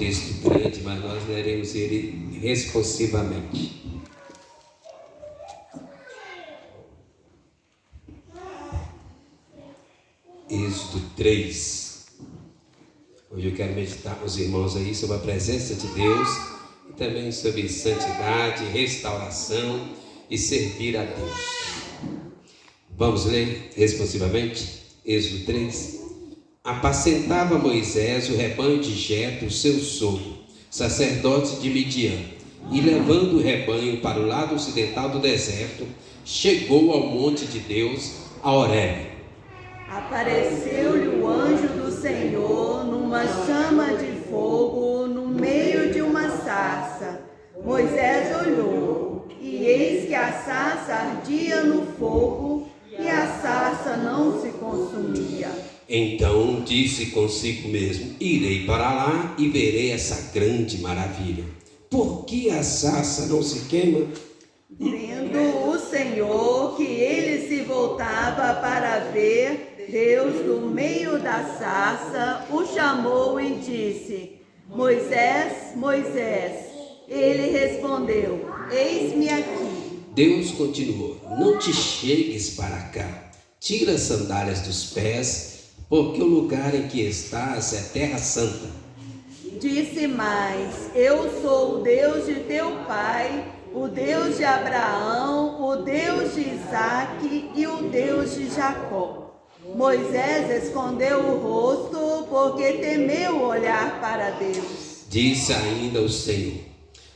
texto grande, mas nós leremos ele responsivamente. Êxodo 3. Hoje eu quero meditar com os irmãos aí sobre a presença de Deus e também sobre santidade, restauração e servir a Deus. Vamos ler responsivamente? Êxodo 3. Apacentava Moisés o rebanho de Jetro, seu sogro, sacerdote de Midian, e levando o rebanho para o lado ocidental do deserto, chegou ao monte de Deus, a Horebe. Apareceu-lhe o anjo do Senhor numa chama de fogo no meio de uma sarça. Moisés olhou, e eis que a sarça ardia no fogo, e a sarça não se consumia. Então disse consigo mesmo: irei para lá e verei essa grande maravilha. Por que a sarça não se queima? Vendo o Senhor que ele se voltava para ver, Deus, do meio da sarça, o chamou e disse: Moisés, Moisés. Ele respondeu: eis-me aqui. Deus continuou: não te chegues para cá, tira as sandálias dos pés, porque o lugar em que estás é terra santa. Disse mais: eu sou o Deus de teu pai, o Deus de Abraão, o Deus de Isaque e o Deus de Jacó. Moisés escondeu o rosto porque temeu olhar para Deus. Disse ainda o Senhor: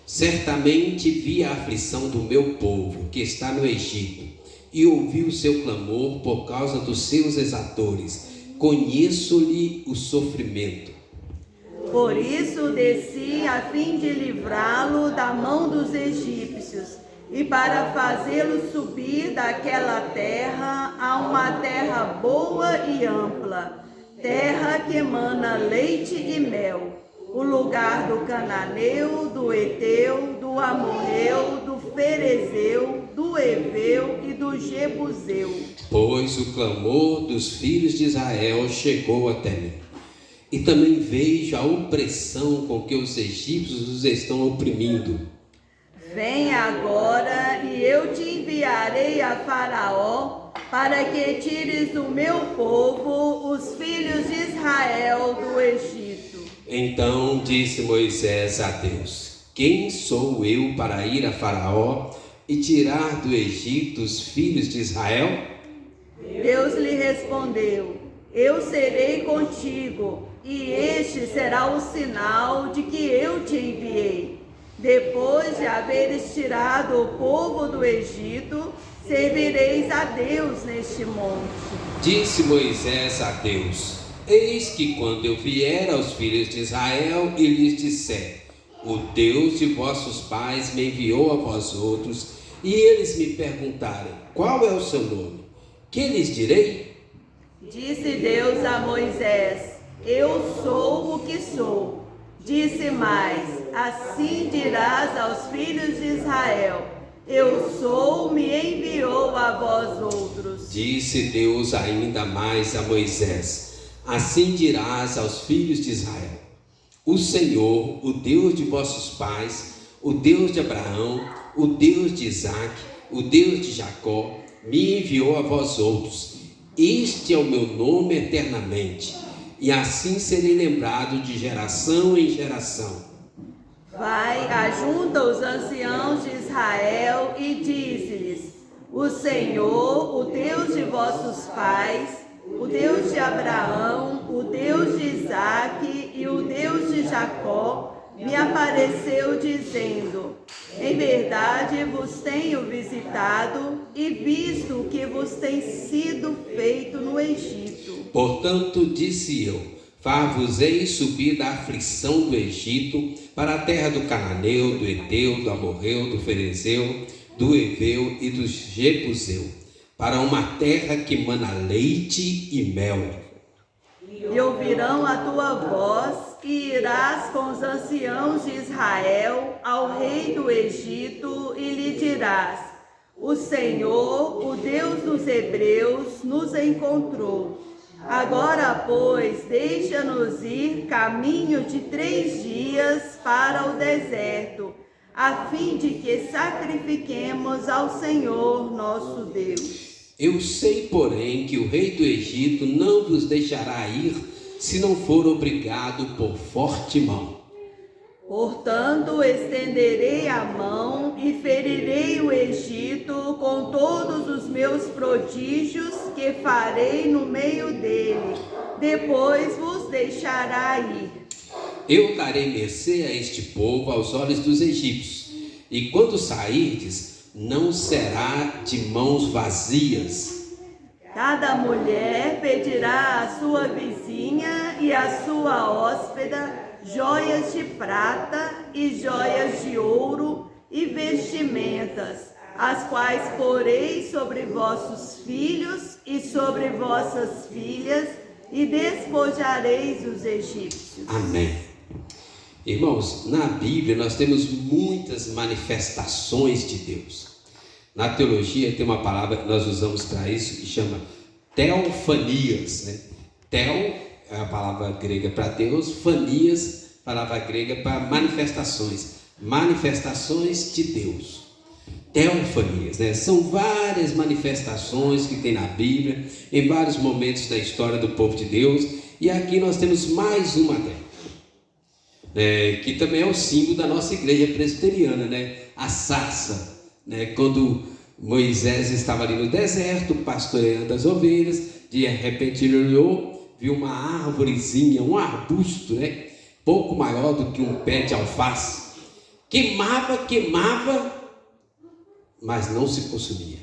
certamente vi a aflição do meu povo que está no Egito, e ouvi o seu clamor por causa dos seus exatores. Conheço-lhe o sofrimento. Por isso desci a fim de livrá-lo da mão dos egípcios, e para fazê-lo subir daquela terra a uma terra boa e ampla, terra que emana leite e mel, o lugar do cananeu, do eteu, do amorreu, do ferezeu, do eveu e do jebuseu. Pois o clamor dos filhos de Israel chegou até mim, e também vejo a opressão com que os egípcios os estão oprimindo. Vem agora, e eu te enviarei a Faraó, para que tires do meu povo os filhos de Israel do Egito. Então disse Moisés a Deus: quem sou eu para ir a Faraó e tirar do Egito os filhos de Israel? Deus lhe respondeu: eu serei contigo, e este será o sinal de que eu te enviei. Depois de haveres tirado o povo do Egito, servireis a Deus neste monte. Disse Moisés a Deus: eis que quando eu vier aos filhos de Israel e lhes disser: o Deus de vossos pais me enviou a vós outros, e eles me perguntarem: qual é o seu nome? Que lhes direi? Disse Deus a Moisés: eu sou o que sou. Disse mais: assim dirás aos filhos de Israel: eu sou, me enviou a vós outros. Disse Deus ainda mais a Moisés: assim dirás aos filhos de Israel: o Senhor, o Deus de vossos pais, o Deus de Abraão, o Deus de Isaque, o Deus de Jacó, me enviou a vós outros. Este é o meu nome eternamente, e assim serei lembrado de geração em geração. Vai, ajunta os anciãos de Israel e dize-lhes: o Senhor, o Deus de vossos pais, o Deus de Abraão, o Deus de Isaque e o Deus de Jacó, me apareceu dizendo: em verdade vos tenho visitado e visto o que vos tem sido feito no Egito. Portanto, disse eu: far-vos-ei subir da aflição do Egito para a terra do cananeu, do eteu, do amorreu, do ferezeu, do eveu e do jebuseu, para uma terra que mana leite e mel. E ouvirão a tua voz, e irás com os anciãos de Israel ao rei do Egito, e lhe dirás: o Senhor, o Deus dos hebreus, nos encontrou. Agora, pois, deixa-nos ir caminho de 3 dias para o deserto, a fim de que sacrifiquemos ao Senhor nosso Deus. Eu sei, porém, que o rei do Egito não vos deixará ir, se não for obrigado por forte mão. Portanto, estenderei a mão e ferirei o Egito com todos os meus prodígios que farei no meio dele. Depois vos deixará ir. Eu darei mercê a este povo aos olhos dos egípcios, e quando sairdes, não será de mãos vazias. Cada mulher pedirá à sua vizinha e à sua hóspeda joias de prata e joias de ouro e vestimentas, as quais porei sobre vossos filhos e sobre vossas filhas, e despojareis os egípcios. Amém. Irmãos, na Bíblia nós temos muitas manifestações de Deus. Na teologia tem uma palavra que nós usamos para isso que chama teofanias, né? Teo é a palavra grega para Deus, fanias, palavra grega para manifestações. Manifestações de Deus. Teofanias, né? São várias manifestações que tem na Bíblia, em vários momentos da história do povo de Deus, e aqui nós temos mais uma delas. Que também é o símbolo da nossa igreja presbiteriana, né? A sarça, né? Quando Moisés estava ali no deserto, pastoreando as ovelhas, de repente ele olhou, viu uma árvorezinha, um arbusto, né? Pouco maior do que um pé de alface, queimava, mas não se consumia.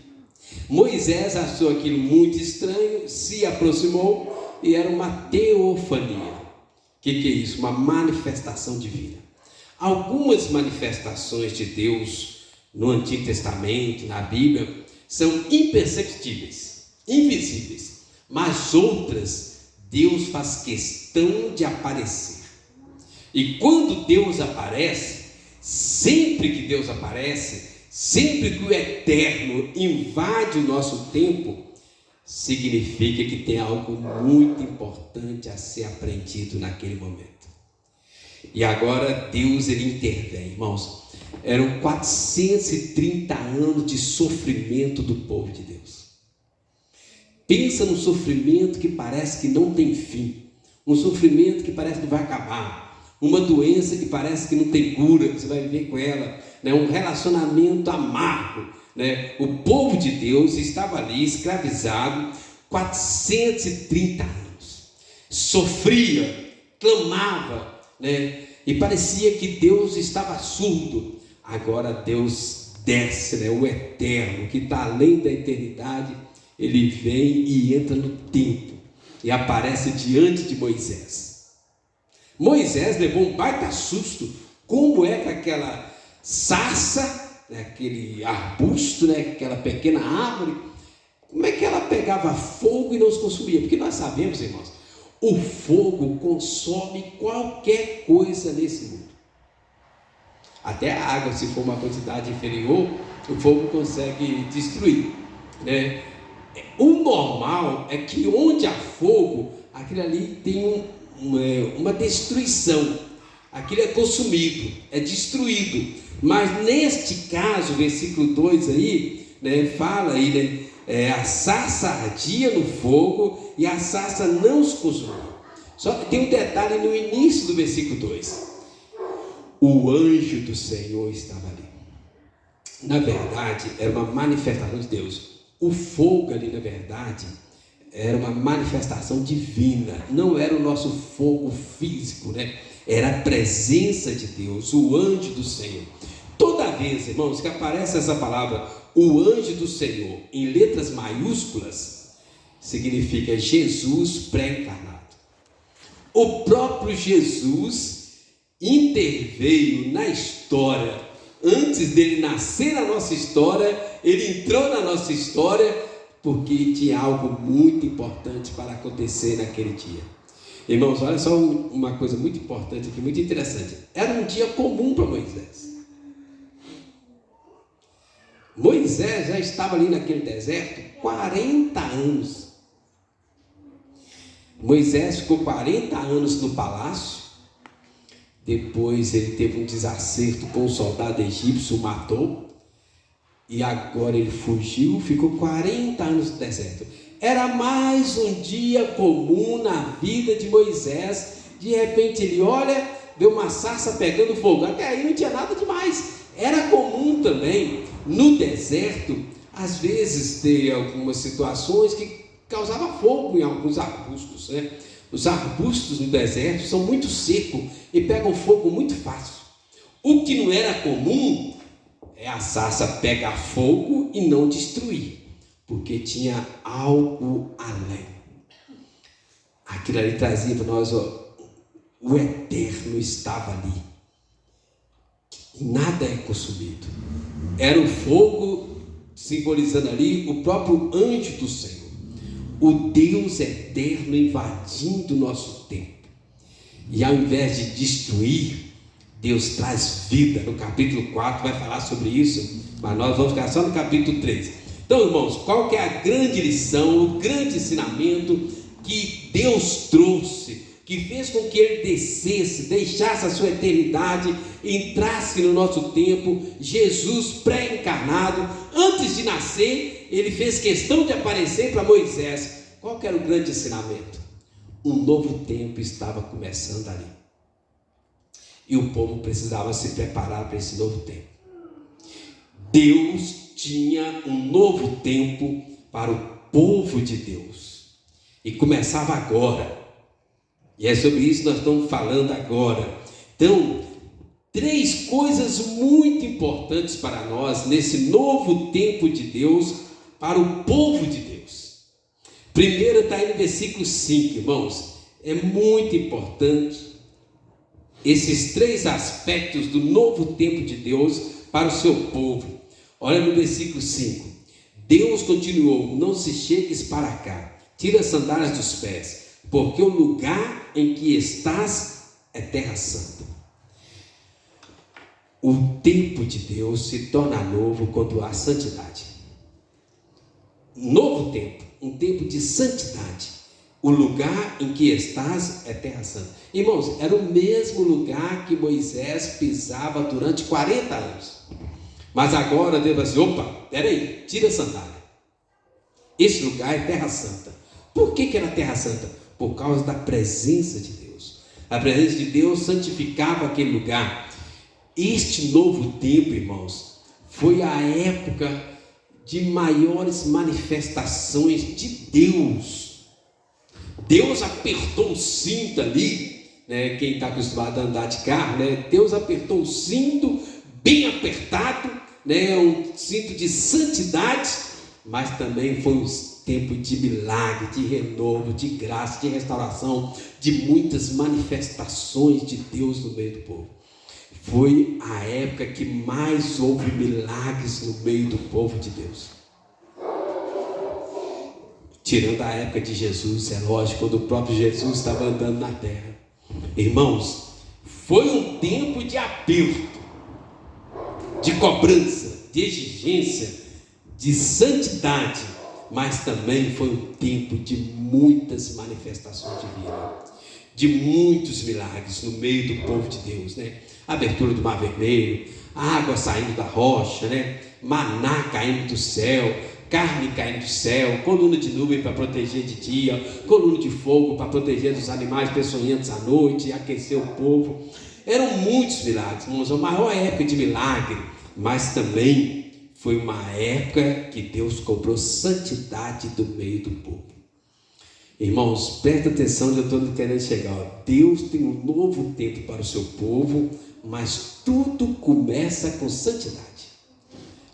Moisés achou aquilo muito estranho, se aproximou e era uma teofania. O que é isso? Uma manifestação divina. Algumas manifestações de Deus no Antigo Testamento, na Bíblia, são imperceptíveis, invisíveis, mas outras Deus faz questão de aparecer. E quando Deus aparece, sempre que Deus aparece, sempre que o Eterno invade o nosso tempo, significa que tem algo muito importante a ser aprendido naquele momento. E agora Deus ele intervém, irmãos. Eram 430 anos de sofrimento do povo de Deus. Pensa num sofrimento que parece que não tem fim, um sofrimento que parece que vai acabar, uma doença que parece que não tem cura, que você vai viver com ela, né? Um relacionamento amargo, né? O povo de Deus estava ali escravizado 430 anos, sofria, clamava, né? E parecia que Deus estava surdo. Agora Deus desce, né? O Eterno, que está além da eternidade, ele vem e entra no tempo e aparece diante de Moisés. Moisés levou um baita susto. Como é que aquela sarça, né, aquele arbusto, né, aquela pequena árvore, como é que ela pegava fogo e não se consumia? Porque nós sabemos, irmãos, o fogo consome qualquer coisa nesse mundo. Até a água, se for uma quantidade inferior, o fogo consegue destruir, né? O normal é que onde há fogo, aquilo ali tem uma destruição, aquilo é consumido, é destruído. Mas neste caso, o versículo 2 aí, né, fala aí, né, a sarça ardia no fogo e a sarça não se consumia. Só que tem um detalhe no início do versículo 2: o anjo do Senhor estava ali. Na verdade, era uma manifestação de Deus. O fogo ali, na verdade, era uma manifestação divina, não era o nosso fogo físico, né? Era a presença de Deus, o anjo do Senhor. Toda vez, irmãos, que aparece essa palavra, o anjo do Senhor, em letras maiúsculas, significa Jesus pré-encarnado. O próprio Jesus interveio na história. Antes dele nascer na nossa história, ele entrou na nossa história, porque tinha algo muito importante para acontecer naquele dia. Irmãos, olha só uma coisa muito importante aqui, muito interessante. Era um dia comum para Moisés. Moisés já estava ali naquele deserto 40 anos. Moisés ficou 40 anos no palácio, depois ele teve um desacerto com um soldado egípcio, o matou, e agora ele fugiu, ficou 40 anos no deserto. Era mais um dia comum na vida de Moisés. De repente ele olha, vê uma sarça pegando fogo. Até aí não tinha nada demais. Era comum também no deserto, às vezes, ter algumas situações que causava fogo em alguns arbustos, né? Os arbustos no deserto são muito secos e pegam fogo muito fácil. O que não era comum é a sarça pegar fogo e não destruir, porque tinha algo além. Aquilo ali trazia para nós, o eterno estava ali. Nada é consumido. Era o fogo simbolizando ali o próprio anjo do Senhor, o Deus eterno invadindo o nosso tempo. E ao invés de destruir, Deus traz vida. No capítulo 4 vai falar sobre isso, mas nós vamos ficar só no capítulo 3. Então, irmãos, qual que é a grande lição, o grande ensinamento que Deus trouxe, que fez com que ele descesse, deixasse a sua eternidade, entrasse no nosso tempo? Jesus pré-encarnado, antes de nascer, ele fez questão de aparecer para Moisés. Qual que era o grande ensinamento? Um novo tempo estava começando ali, e o povo precisava se preparar para esse novo tempo. Deus tinha um novo tempo para o povo de Deus, e começava agora. E é sobre isso que nós estamos falando agora. Então, 3 coisas muito importantes para nós nesse novo tempo de Deus para o povo de Deus. Primeiro está aí no versículo 5, irmãos. É muito importante esses 3 aspectos do novo tempo de Deus para o seu povo. Olha no versículo 5. Deus continuou: não se chegues para cá, tira as sandálias dos pés, porque o lugar em que estás é terra santa. O tempo de Deus se torna novo quando há santidade. Novo tempo, um tempo de santidade. O lugar em que estás é terra santa. Irmãos, era o mesmo lugar que Moisés pisava durante 40 anos. Mas agora Deus vai dizer: opa, peraí, tira a sandália. Esse lugar é terra santa. Por que era terra santa? Por causa da presença de Deus. A presença de Deus santificava aquele lugar. Este novo tempo, irmãos, foi a época de maiores manifestações de Deus. Deus apertou o cinto ali, né? Quem está acostumado a andar de carro, né? Deus apertou o cinto bem apertado, né? Um cinto de santidade, mas também foi um tempo de milagre, de renovo, de graça, de restauração, de muitas manifestações de Deus no meio do povo. Foi a época que mais houve milagres no meio do povo de Deus. Tirando a época de Jesus, é lógico, quando o próprio Jesus estava andando na terra. Irmãos, foi um tempo de aperto, de cobrança, de exigência, de santidade, mas também foi um tempo de muitas manifestações divinas, de muitos milagres no meio do povo de Deus, né? Abertura do Mar Vermelho, água saindo da rocha, né? Maná caindo do céu, carne caindo do céu, coluna de nuvem para proteger de dia, coluna de fogo para proteger dos animais peçonhentos à noite e aquecer o povo. Eram muitos milagres, irmãos, a maior época de milagre, mas também foi uma época que Deus cobrou santidade do meio do povo. Irmãos, presta atenção onde eu estou querendo chegar. Deus tem um novo tempo para o seu povo, mas tudo começa com santidade.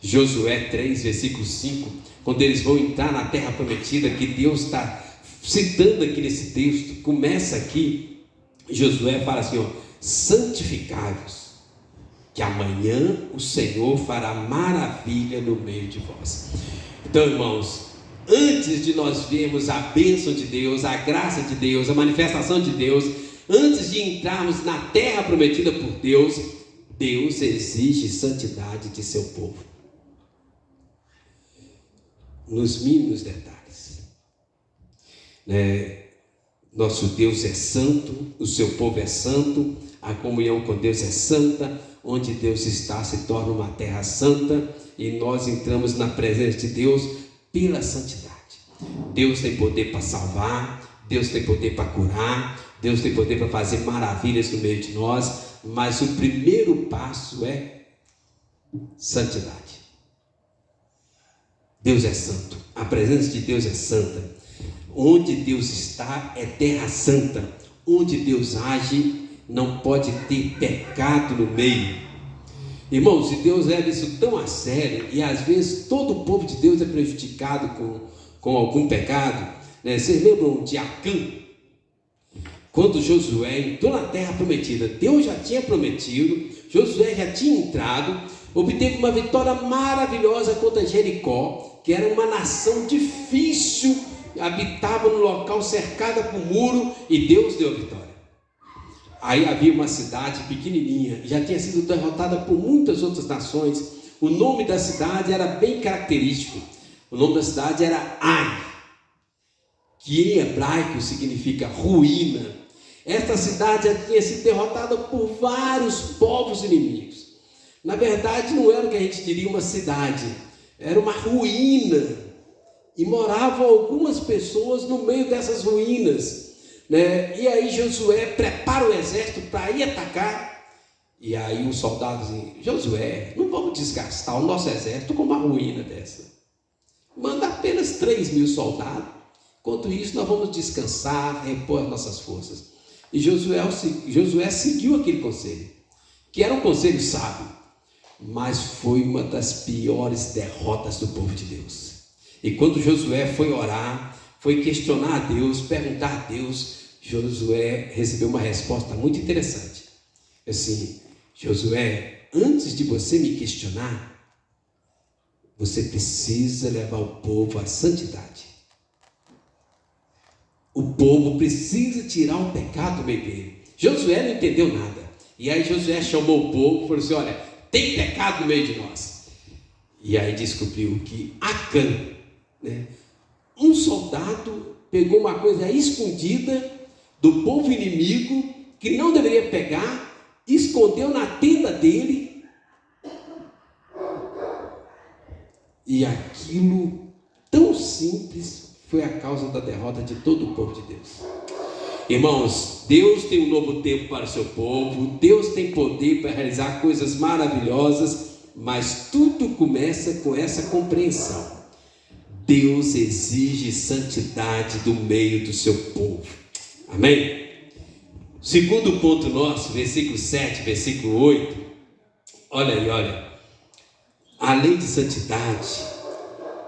Josué 3, versículo 5, quando eles vão entrar na terra prometida, que Deus está citando aqui nesse texto, começa aqui, Josué fala assim, santificai-vos, que amanhã o Senhor fará maravilha no meio de vós. Então, irmãos, antes de nós vermos a bênção de Deus, a graça de Deus, a manifestação de Deus, antes de entrarmos na terra prometida por Deus, Deus exige santidade de seu povo, nos mínimos detalhes, né? Nosso Deus é santo, o seu povo é santo, a comunhão com Deus é santa, onde Deus está se torna uma terra santa e nós entramos na presença de Deus pela santidade. Deus tem poder para salvar, Deus tem poder para curar, Deus tem poder para fazer maravilhas no meio de nós, mas o primeiro passo é santidade. Deus é santo, a presença de Deus é santa. Onde Deus está é terra santa. Onde Deus age não pode ter pecado no meio. Irmãos, se Deus leva isso tão a sério, e às vezes todo o povo de Deus é prejudicado com algum pecado, né? Vocês lembram de Acã? Quando Josué entrou na terra prometida, Deus já tinha prometido, Josué já tinha entrado, obteve uma vitória maravilhosa contra Jericó, que era uma nação difícil, habitava no local cercada por muro, e Deus deu a vitória. Aí havia uma cidade pequenininha, já tinha sido derrotada por muitas outras nações. O nome da cidade era bem característico. O nome da cidade era Ai, que em hebraico significa ruína. Esta cidade já tinha sido derrotada por vários povos inimigos. Na verdade, não era o que a gente diria uma cidade, era uma ruína. E moravam algumas pessoas no meio dessas ruínas, né? E aí Josué prepara o exército para ir atacar. E aí os soldados dizem: Josué, não vamos desgastar o nosso exército com uma ruína dessa. Manda apenas 3.000 soldados. Enquanto isso, nós vamos descansar, repor as nossas forças. E Josué seguiu aquele conselho, que era um conselho sábio, mas foi uma das piores derrotas do povo de Deus. E quando Josué foi orar, foi questionar a Deus, perguntar a Deus, Josué recebeu uma resposta muito interessante. Assim: Josué, antes de você me questionar, você precisa levar o povo à santidade. O povo precisa tirar o pecado do meio dele. Josué não entendeu nada. E aí Josué chamou o povo e falou assim: olha, tem pecado no meio de nós. E aí descobriu que Acã, né, um soldado pegou uma coisa escondida do povo inimigo, que não deveria pegar, escondeu na tenda dele, e aquilo tão simples foi a causa da derrota de todo o povo de Deus. Irmãos, Deus tem um novo tempo para o seu povo, Deus tem poder para realizar coisas maravilhosas, mas tudo começa com essa compreensão. Deus exige santidade do meio do seu povo. Amém? Segundo ponto nosso, versículo 7, versículo 8. Olha aí, olha. Além de santidade,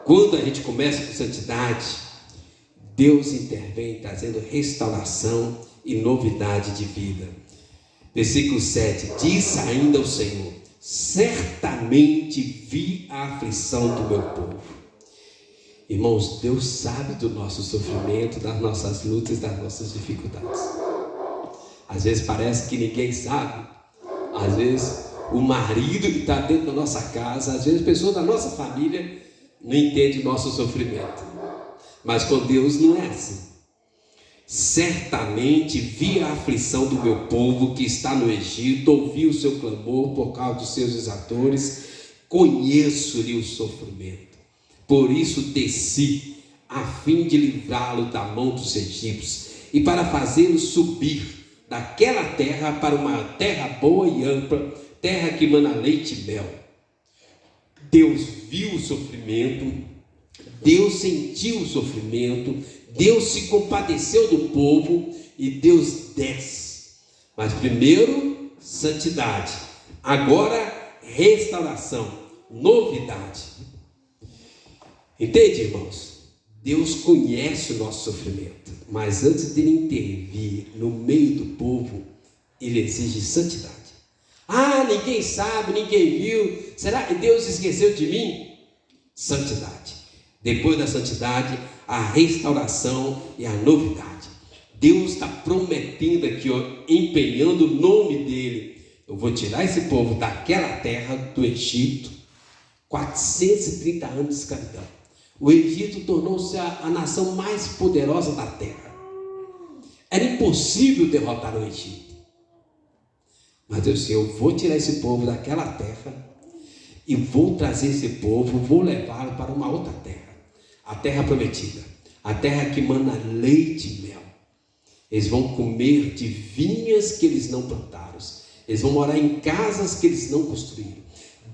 quando a gente começa com santidade, Deus intervém trazendo restauração e novidade de vida. Versículo 7. Diz ainda o Senhor: certamente vi a aflição do meu povo. Irmãos, Deus sabe do nosso sofrimento, das nossas lutas, das nossas dificuldades. Às vezes parece que ninguém sabe. Às vezes o marido que está dentro da nossa casa, às vezes pessoas da nossa família não entendem o nosso sofrimento. Mas com Deus não é assim. Certamente vi a aflição do meu povo que está no Egito, ouvi o seu clamor por causa dos seus exatores, conheço-lhe o sofrimento. Por isso desci, a fim de livrá-lo da mão dos egípcios, e para fazê-lo subir daquela terra para uma terra boa e ampla, terra que mana leite e mel. Deus viu o sofrimento, Deus sentiu o sofrimento, Deus se compadeceu do povo e Deus desce. Mas primeiro, santidade. Agora, restauração, novidade. Entende, irmãos? Deus conhece o nosso sofrimento, mas antes dele intervir no meio do povo, ele exige santidade. Ah, ninguém sabe, ninguém viu. Será que Deus esqueceu de mim? Santidade. Depois da santidade, a restauração e a novidade. Deus está prometendo aqui, empenhando o nome dele. Eu vou tirar esse povo daquela terra do Egito, 430 anos de escravidão. O Egito tornou-se a nação mais poderosa da terra. Era impossível derrotar o Egito. Mas Deus disse: eu vou tirar esse povo daquela terra e vou trazer esse povo, vou levá-lo para uma outra terra, a terra prometida, a terra que mana leite e mel. Eles vão comer de vinhas que eles não plantaram, eles vão morar em casas que eles não construíram.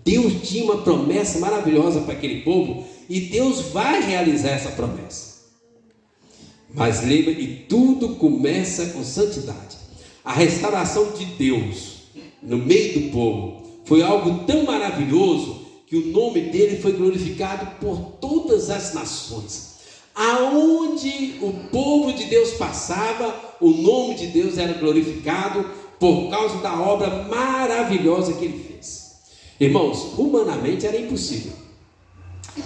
Deus tinha uma promessa maravilhosa para aquele povo, e Deus vai realizar essa promessa. Mas lembra que tudo começa com santidade. A restauração de Deus no meio do povo foi algo tão maravilhoso que o nome dele foi glorificado por todas as nações. Aonde o povo de Deus passava, o nome de Deus era glorificado por causa da obra maravilhosa que ele fez. Irmãos, humanamente era impossível.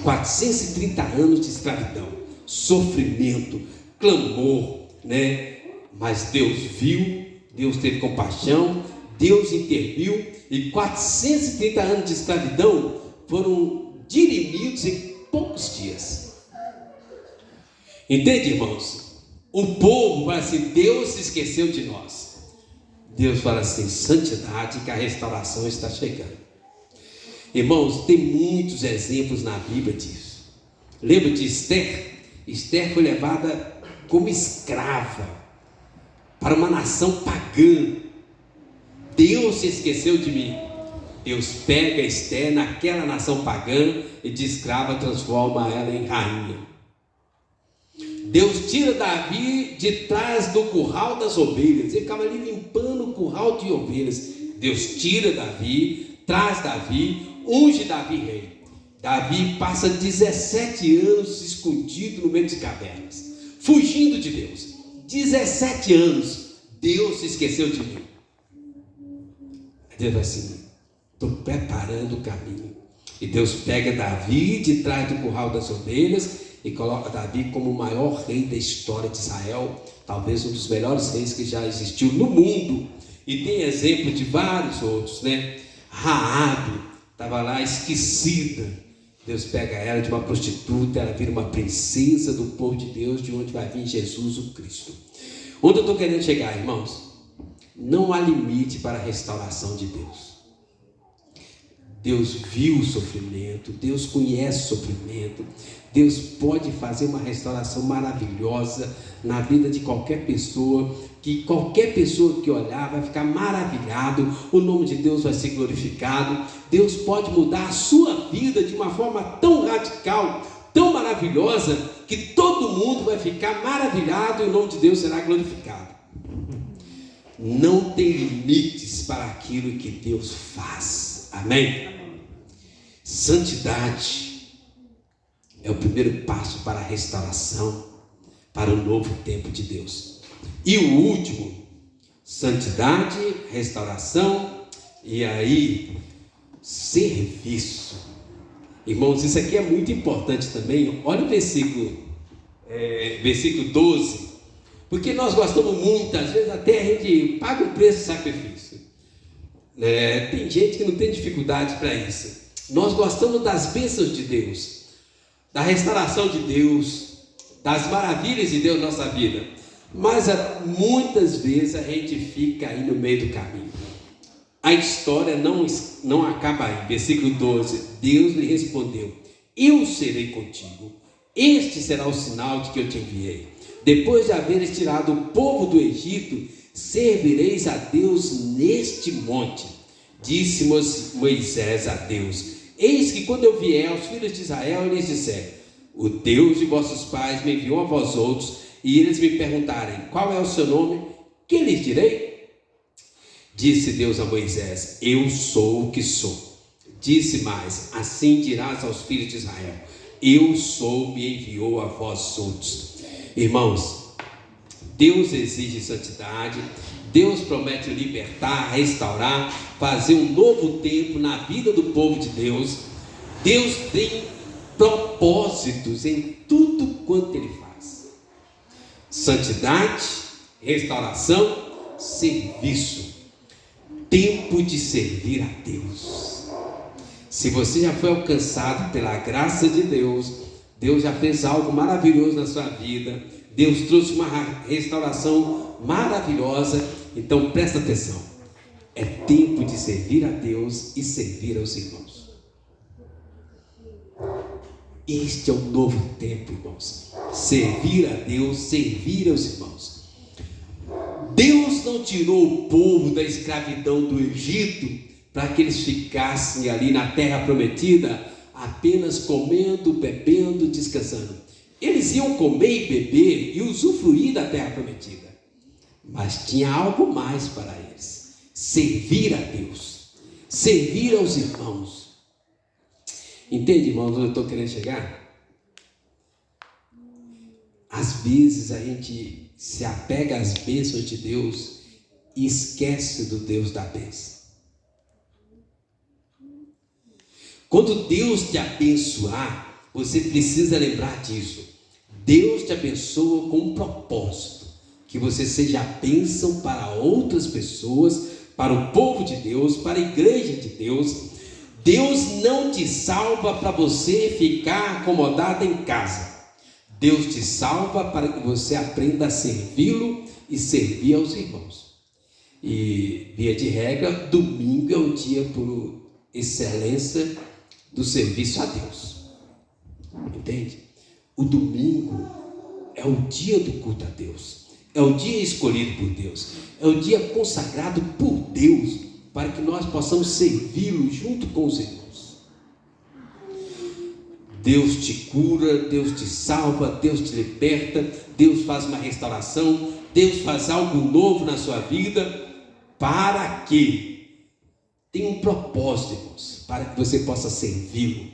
430 anos de escravidão, sofrimento, clamor, né? Mas Deus viu, Deus teve compaixão, Deus interviu, e 430 anos de escravidão foram dirimidos em poucos dias. Entende, irmãos? O povo fala assim: Deus se esqueceu de nós. Deus fala assim: santidade, que a restauração está chegando. Irmãos, tem muitos exemplos na Bíblia disso. Lembra de Esther? Esther foi levada como escrava para uma nação pagã. Deus se esqueceu de mim. Deus pega Esther naquela nação pagã e de escrava transforma ela em rainha. Deus tira Davi de trás do curral das ovelhas. Ele ficava ali limpando o curral de ovelhas. Deus tira Davi, traz Davi, unge Davi rei. Davi passa 17 anos escondido no meio de cavernas, fugindo de Deus. 17 anos. Deus se esqueceu de mim. Deus vai assim: estou preparando o caminho. E Deus pega Davi de trás do curral das ovelhas e coloca Davi como o maior rei da história de Israel, talvez um dos melhores reis que já existiu no mundo. E tem exemplo de vários outros, né? Raabe estava lá esquecida. Deus pega ela de uma prostituta, ela vira uma princesa do povo de Deus, de onde vai vir Jesus o Cristo. Onde eu estou querendo chegar, irmãos? Não há limite para a restauração de Deus. Deus viu o sofrimento, Deus conhece o sofrimento, Deus pode fazer uma restauração maravilhosa na vida de qualquer pessoa, que qualquer pessoa que olhar vai ficar maravilhado, o nome de Deus vai ser glorificado. Deus pode mudar a sua vida de uma forma tão radical, tão maravilhosa, que todo mundo vai ficar maravilhado e o nome de Deus será glorificado. Não tem limites para aquilo que Deus faz. Amém? Santidade é o primeiro passo para a restauração, para o novo tempo de Deus. E o último, santidade, restauração, e aí, serviço. Irmãos, isso aqui é muito importante também. Olha o versículo 12, porque nós gostamos muito, às vezes até a gente paga o preço do sacrifício. Tem gente que não tem dificuldade para isso. Nós gostamos das bênçãos de Deus, da restauração de Deus, das maravilhas de Deus na nossa vida. Mas muitas vezes a gente fica aí no meio do caminho. A história não acaba aí. Versículo 12: Deus lhe respondeu: eu serei contigo, este será o sinal de que eu te enviei. Depois de haveres tirado o povo do Egito, servireis a Deus neste monte. Disse Moisés a Deus: eis que quando eu vier aos filhos de Israel e lhes disser: o Deus de vossos pais me enviou a vós outros, e eles me perguntarem: qual é o seu nome? Que lhes direi? Disse Deus a Moisés: eu sou o que sou. Disse mais: assim dirás aos filhos de Israel: eu sou, me enviou a vós outros. Irmãos, Deus exige santidade. Deus promete libertar, restaurar, fazer um novo tempo na vida do povo de Deus. Deus tem propósitos em tudo quanto Ele faz. Santidade, restauração, serviço. Tempo de servir a Deus. Se você já foi alcançado pela graça de Deus, Deus já fez algo maravilhoso na sua vida, Deus trouxe uma restauração maravilhosa. Então presta atenção, é tempo de servir a Deus e servir aos irmãos. Este é um novo tempo, irmãos. Servir a Deus, servir aos irmãos. Deus não tirou o povo da escravidão do Egito para que eles ficassem ali na terra prometida apenas comendo, bebendo, descansando. Eles iam comer e beber e usufruir da terra prometida, mas tinha algo mais para eles: servir a Deus, servir aos irmãos. Entende, irmãos, onde eu estou querendo chegar? Às vezes a gente se apega às bênçãos de Deus e esquece do Deus da bênção. Quando Deus te abençoar, você precisa lembrar disso. Deus te abençoa com um propósito, que você seja a bênção para outras pessoas, para o povo de Deus, para a igreja de Deus. Deus não te salva para você ficar acomodado em casa. Deus te salva para que você aprenda a servi-lo e servir aos irmãos. E, via de regra, domingo é o dia por excelência do serviço a Deus. Entende? O domingo é o dia do culto a Deus. É o dia escolhido por Deus. É o dia consagrado por Deus para que nós possamos servi-lo junto com os irmãos. Deus te cura, Deus te salva, Deus te liberta, Deus faz uma restauração, Deus faz algo novo na sua vida. Para quê? Tem um propósito, irmãos, para que você possa servi-lo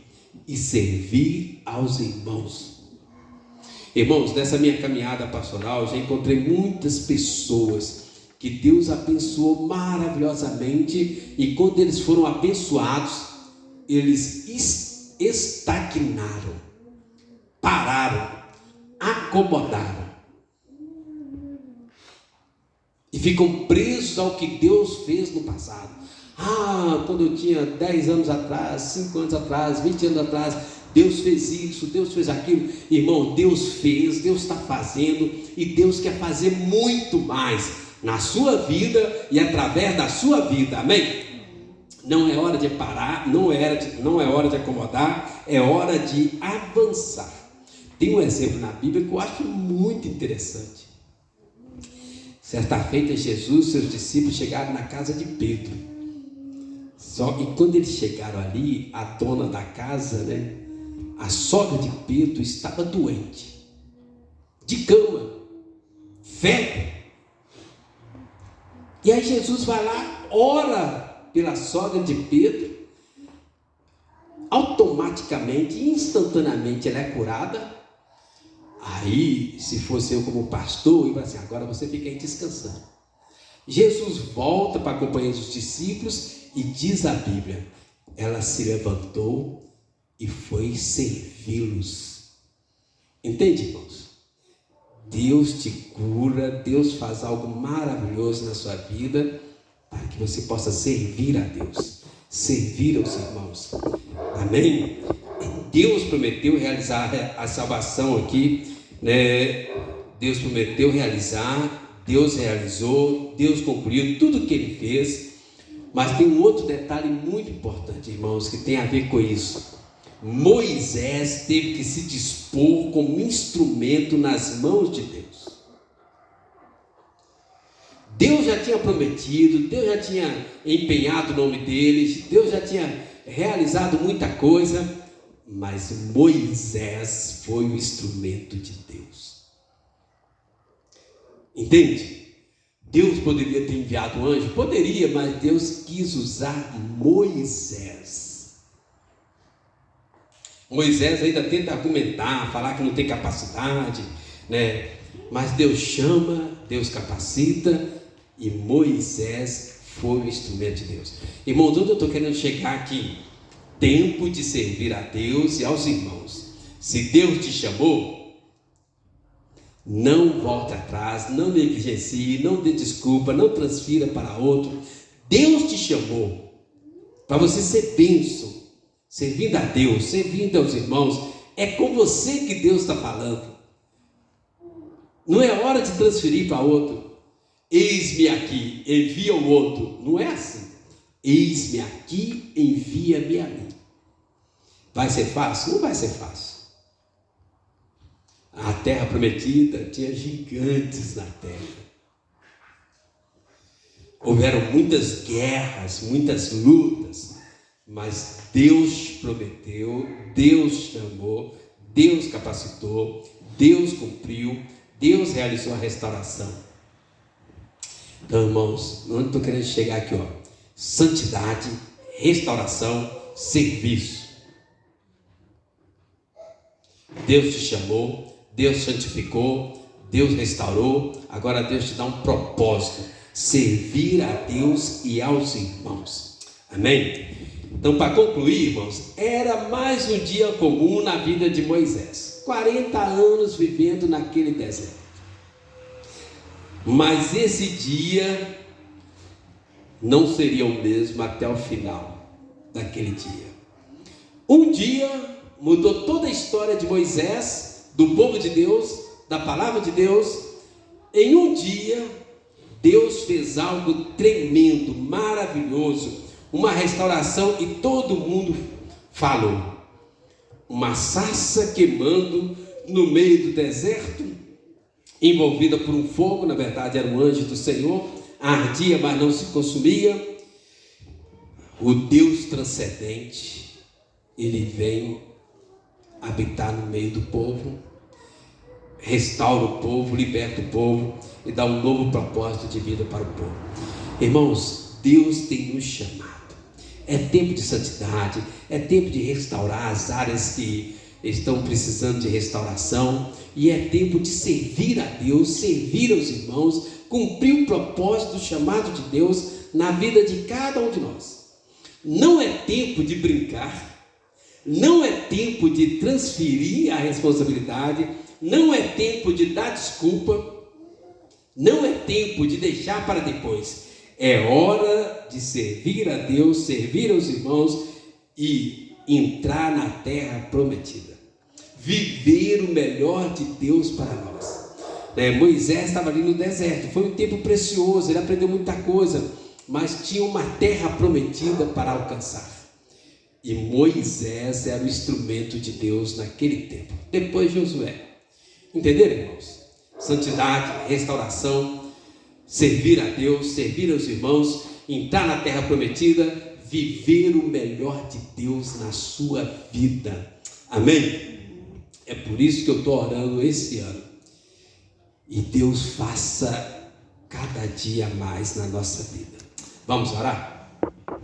e servir aos irmãos. Irmãos, nessa minha caminhada pastoral, já encontrei muitas pessoas que Deus abençoou maravilhosamente, e quando eles foram abençoados, eles estagnaram, pararam, acomodaram e ficam presos ao que Deus fez no passado. Quando eu tinha 10 anos atrás, 5 anos atrás, 20 anos atrás, Deus fez isso, Deus fez aquilo. Irmão, Deus fez, Deus está fazendo, e Deus quer fazer muito mais na sua vida e através da sua vida, amém? Não é hora de parar, não é hora de acomodar, é hora de avançar. Tem um exemplo na Bíblia que eu acho muito interessante. Certa feita, Jesus e seus discípulos chegaram na casa de Pedro. E quando eles chegaram ali, a dona da casa, a sogra de Pedro estava doente, de cama, febre. E aí Jesus vai lá, ora pela sogra de Pedro, automaticamente, instantaneamente ela é curada. Aí, se fosse eu como pastor, eu ia assim: agora você fica aí descansando. Jesus volta para acompanhar os discípulos e diz a Bíblia, ela se levantou e foi servi-los. Entende, irmãos? Deus te cura, Deus faz algo maravilhoso na sua vida, para que você possa servir a Deus, servir aos irmãos. Amém? Deus prometeu realizar a salvação aqui, Deus prometeu realizar, Deus realizou, Deus concluiu tudo o que Ele fez. Mas tem um outro detalhe muito importante, irmãos, que tem a ver com isso. Moisés teve que se dispor como instrumento nas mãos de Deus. Deus já tinha prometido, Deus já tinha empenhado o nome dele, Deus já tinha realizado muita coisa, mas Moisés foi o instrumento de Deus. Entende? Deus poderia ter enviado um anjo? Poderia, mas Deus quis usar Moisés. Moisés ainda tenta argumentar, falar que não tem capacidade, mas Deus chama, Deus capacita, e Moisés foi o instrumento de Deus. Irmãos, onde eu estou querendo chegar aqui? Tempo de servir a Deus e aos irmãos. Se Deus te chamou, não volte atrás, não negligencie, não dê desculpa, não transfira para outro. Deus te chamou para você ser bênção, servindo a Deus, servindo aos irmãos. É com você que Deus está falando. Não é hora de transferir para outro. eis-me aqui, envia o outro. Não é assim. Eis-me aqui, envia-me a mim. Vai ser fácil? Não vai ser fácil. A terra prometida tinha gigantes na terra. Houveram muitas guerras, muitas lutas, mas Deus prometeu, Deus chamou, Deus capacitou, Deus cumpriu, Deus realizou a restauração. Então, irmãos, onde estou querendo chegar aqui, ó? Santidade, restauração, serviço. Deus te chamou, Deus santificou, Deus restaurou, agora Deus te dá um propósito: servir a Deus e aos irmãos. Amém? Então, para concluir, irmãos, era mais um dia comum na vida de Moisés. 40 anos vivendo naquele deserto. Mas esse dia não seria o mesmo até o final daquele dia. Um dia mudou toda a história de Moisés, do povo de Deus, da palavra de Deus. Em um dia, Deus fez algo tremendo, maravilhoso, uma restauração, e todo mundo falou. Uma sarça queimando no meio do deserto, envolvida por um fogo, na verdade era um anjo do Senhor, ardia, mas não se consumia. O Deus transcendente, ele vem habitar no meio do povo, restaura o povo, liberta o povo e dá um novo propósito de vida para o povo. Irmãos, Deus tem nos chamado. É tempo de santidade, é tempo de restaurar as áreas que estão precisando de restauração, e é tempo de servir a Deus, servir aos irmãos, cumprir o propósito do chamado de Deus na vida de cada um de nós. Não é tempo de brincar, não é tempo de transferir a responsabilidade, não é tempo de dar desculpa, não é tempo de deixar para depois. É hora de servir a Deus, servir aos irmãos e entrar na terra prometida. Viver o melhor de Deus para nós. Moisés estava ali no deserto, foi um tempo precioso, ele aprendeu muita coisa, mas tinha uma terra prometida para alcançar. E Moisés era o instrumento de Deus naquele tempo. Depois Josué. Entenderam, irmãos? Santidade, restauração, servir a Deus, servir aos irmãos, entrar na terra prometida, viver o melhor de Deus na sua vida. Amém? É por isso que eu estou orando esse ano. E Deus faça cada dia mais na nossa vida. Vamos orar?